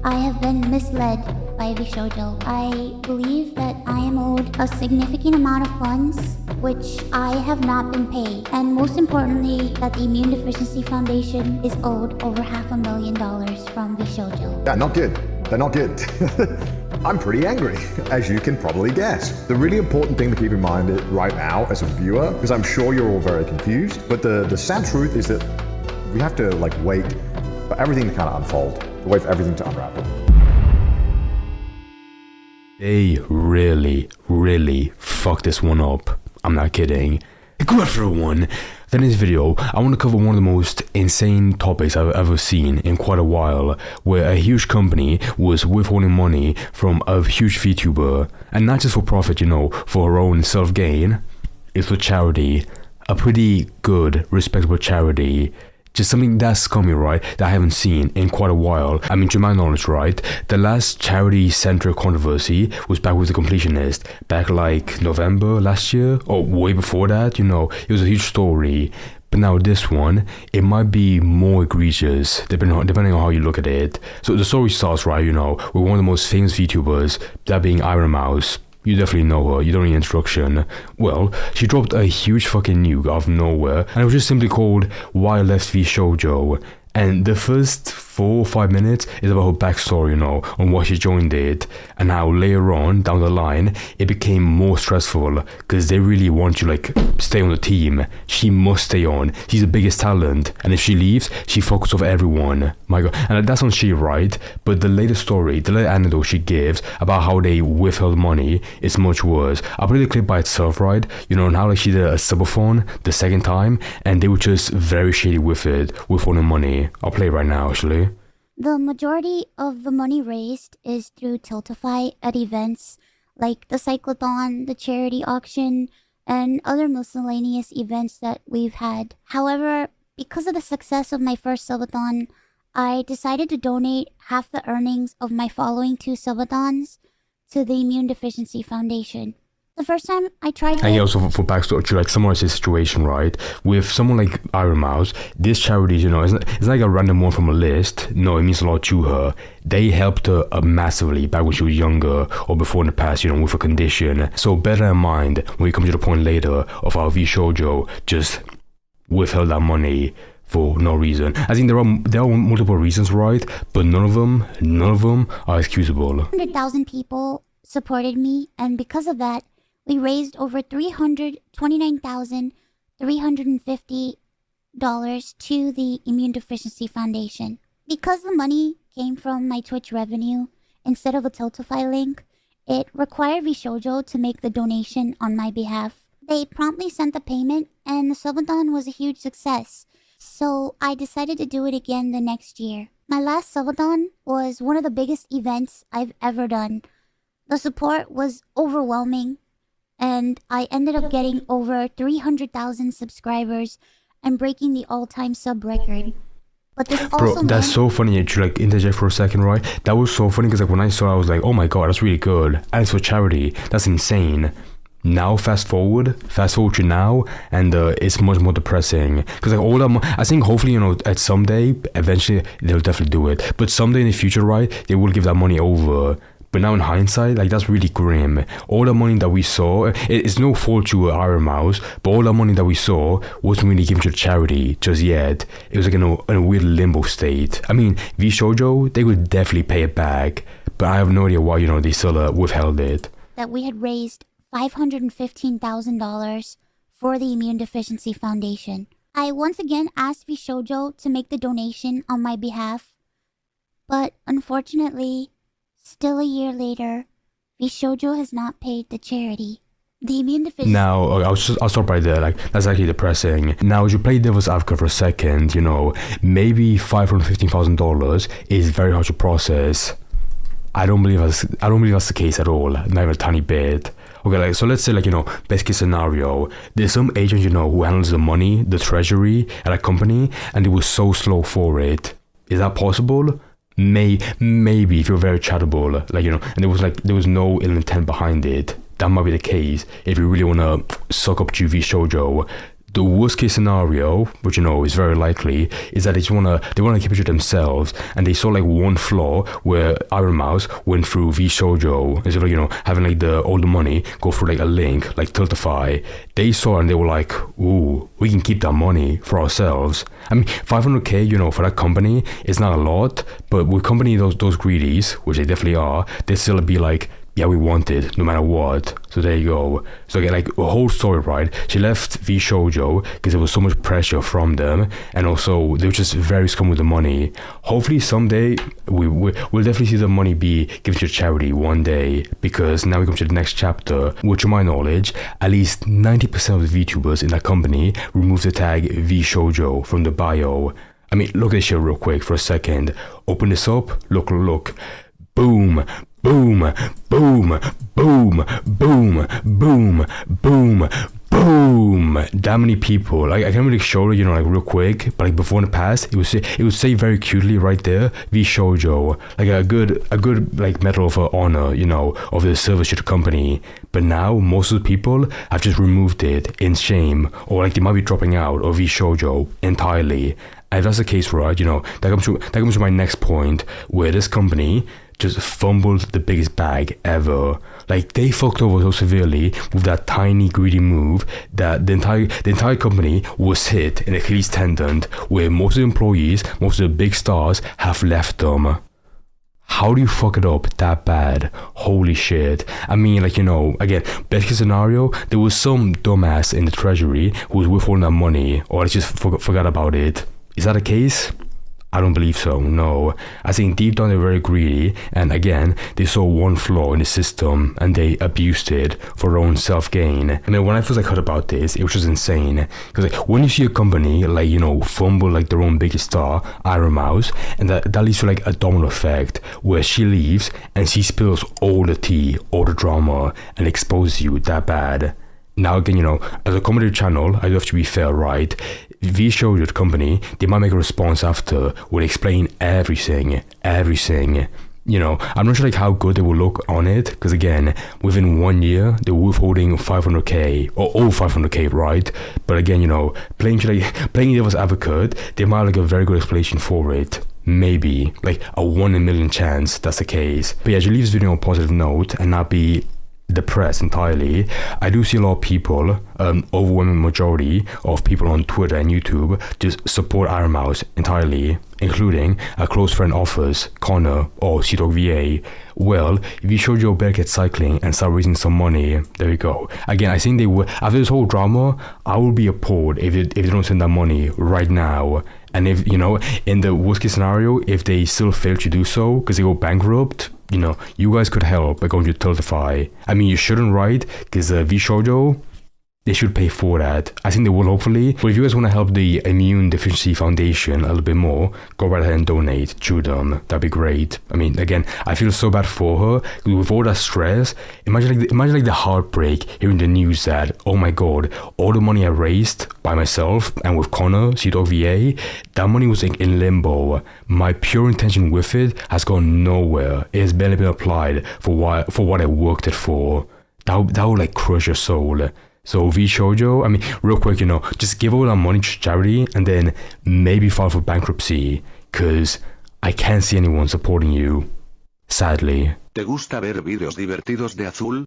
I have been misled by VShojo. I believe that I am owed a significant amount of funds, which I have not been paid. And most importantly, that the Immune Deficiency Foundation is owed over $500,000 from VShojo. Yeah, not good. They're not good. I'm pretty angry, as you can probably guess. The really important thing to keep in mind right now as a viewer, because I'm sure you're all very confused, but the sad truth is that we have to wait for everything to kind of unfold, wait for everything to unravel. They really fucked this one up. I'm not kidding. Good everyone. In this video, I want to cover one of the most insane topics I've ever seen in quite a while, where a huge company was withholding money from a huge VTuber, and not just for profit, for her own self-gain. It's for charity, a pretty good, respectable charity. Just something that's scummy, right, that I haven't seen in quite a while. I mean, to my knowledge, right, the last charity-centric controversy was back with The Completionist, back November last year, or way before that, it was a huge story. But now this one, it might be more egregious, depending on how you look at it. So the story starts, right, with one of the most famous VTubers, that being Ironmouse. You definitely know her, you don't need introduction. Well, she dropped a huge fucking nuke out of nowhere, and it was just simply called Why Left VShojo. And the first 4 or 5 minutes is about her backstory, on why she joined it, and how later on, down the line, it became more stressful, because they really want you, stay on the team. She must stay on. She's the biggest talent, and if she leaves, she fucks off everyone. My god, and that sounds shitty, right? But the latest story, the latest anecdote she gives about how they withheld money is much worse. I'll play the clip by itself, right? And how she did a subathon the second time, and they were just very shady with it, withholding money. I'll play it right now, actually. The majority of the money raised is through Tiltify at events like the Cyclothon, the charity auction, and other miscellaneous events that we've had. However, because of the success of my first subathon, I decided to donate half the earnings of my following 2 subathons to the Immune Deficiency Foundation. The first time I tried and also for backstory, to summarize the situation, right? With someone like Ironmouse, this charity, it's not like a random one from a list. No, it means a lot to her. They helped her massively back when she was younger or before in the past, with a condition. So bear that in mind when we come to the point later of how VShojo just withheld that money for no reason. I think there are multiple reasons, right? But none of them are excusable. 100,000 people supported me, and because of that, we raised over $329,350 to the Immune Deficiency Foundation. Because the money came from my Twitch revenue instead of a Tiltify link, it required VShojo to make the donation on my behalf. They promptly sent the payment, and the subathon was a huge success, so I decided to do it again the next year. My last subathon was one of the biggest events I've ever done. The support was overwhelming, and I ended up getting over 300,000 subscribers and breaking the all-time sub record. But this also that's so funny to interject for a second, right? That was so funny because when I saw it, I was like, oh my god, that's really good. And it's for charity. That's insane. Now fast forward to now, and it's much more depressing because all that I think hopefully at someday eventually they'll definitely do it, but someday in the future, right, they will give that money over. But now in hindsight, that's really grim. All the money that we saw, it's no fault to Ironmouse, but all the money that we saw wasn't really given to charity just yet. It was in a weird limbo state. I mean, VShojo, they would definitely pay it back, but I have no idea why, they still withheld it. That we had raised $515,000 for the Immune Deficiency Foundation. I once again asked VShojo to make the donation on my behalf, but unfortunately, still a year later, VShojo has not paid the charity. The Immune Deficiency... Now, I'll stop right there. That's actually depressing. Now, as you play devil's advocate for a second, maybe $515,000 is very hard to process. I don't believe that's the case at all. Not even a tiny bit. Okay, so let's say best case scenario, there's some agent who handles the money, the treasury at a company, and they were so slow for it. Is that possible? Maybe if you're very charitable, and there was no ill intent behind it. That might be the case if you really want to suck up to VShojo. the worst case scenario, which is very likely, is that they wanna keep it to themselves, and they saw like one flaw where Ironmouse went through VShojo instead of having like all the money go through like a link like Tiltify. They saw and they were like, ooh, we can keep that money for ourselves. I mean, 500k, for that company is not a lot, but with company those greedies, which they definitely are, they still be like, yeah, we want it no matter what. So there you go. So again, like a whole story, right? She left VShojo because there was so much pressure from them, and also they were just very scum with the money. Hopefully someday we'll definitely see the money be given to charity one day, because now we come to the next chapter, which to my knowledge, at least 90% of the VTubers in that company removed the tag VShojo from the bio. I mean, look at this shit real quick for a second. Open this up. Look. Boom. Boom, boom, boom, boom, boom, boom, boom. That many people. Like I can't really show it, like real quick, but like before in the past, it would say very cutely right there, VShojo, like a good like medal of honor, of the service to the company. But now most of the people have just removed it in shame, or like they might be dropping out of VShojo entirely. And if that's the case, right, that comes to my next point, where this company just fumbled the biggest bag ever. Like they fucked over so severely with that tiny greedy move that the entire company was hit in Achilles tendon, where most of the employees, most of the big stars have left them. How do you fuck it up that bad? Holy shit. I mean, like, again, best case scenario, there was some dumbass in the treasury who was withholding that money, or they just forgot about it. Is that the case? I don't believe so, no. I think deep down they're very greedy, and again, they saw one flaw in the system and they abused it for their own self-gain. And then when I first heard about this, it was just insane. Because when you see a company fumble like their own biggest star, Ironmouse, and that leads to like a domino effect where she leaves and she spills all the tea, all the drama, and exposes you that bad. Now again, as a comedy channel, I do have to be fair, right? VShojo, the company, they might make a response after where they explain everything. I'm not sure like how good they will look on it, because again, within 1 year, they were withholding 500k, or all 500k, right? But again, playing devil's advocate, they might have like a very good explanation for it. Maybe, like a 1 in a million chance that's the case. But yeah, to leave this video on a positive note and not be depressed entirely, I do see a lot of people, overwhelming majority of people on Twitter and YouTube just support Ironmouse entirely, including a close friend of us, Connor, or CDogVA. Well, if you showed your better get cycling and start raising some money, there we go. Again, I think they will, after this whole drama, I will be appalled if they don't send that money right now. And if, in the worst case scenario, if they still fail to do so because they go bankrupt, you guys could help by going to Tiltify. I mean, you shouldn't, right? Because VShojo, they should pay for that. I think they will, hopefully. But if you guys want to help the Immune Deficiency Foundation a little bit more, go right ahead and donate to them. That'd be great. I mean, again, I feel so bad for her. With all that stress, imagine like the heartbreak hearing the news that, oh my god, all the money I raised by myself and with Connor, CDogVA, that money was in limbo. My pure intention with it has gone nowhere. It has barely been applied for what I worked it for. That would like crush your soul. So VShojo, I mean, real quick, just give all that money to charity and then maybe file for bankruptcy, because I can't see anyone supporting you, sadly. ¿Te gusta ver vídeos divertidos de Azul?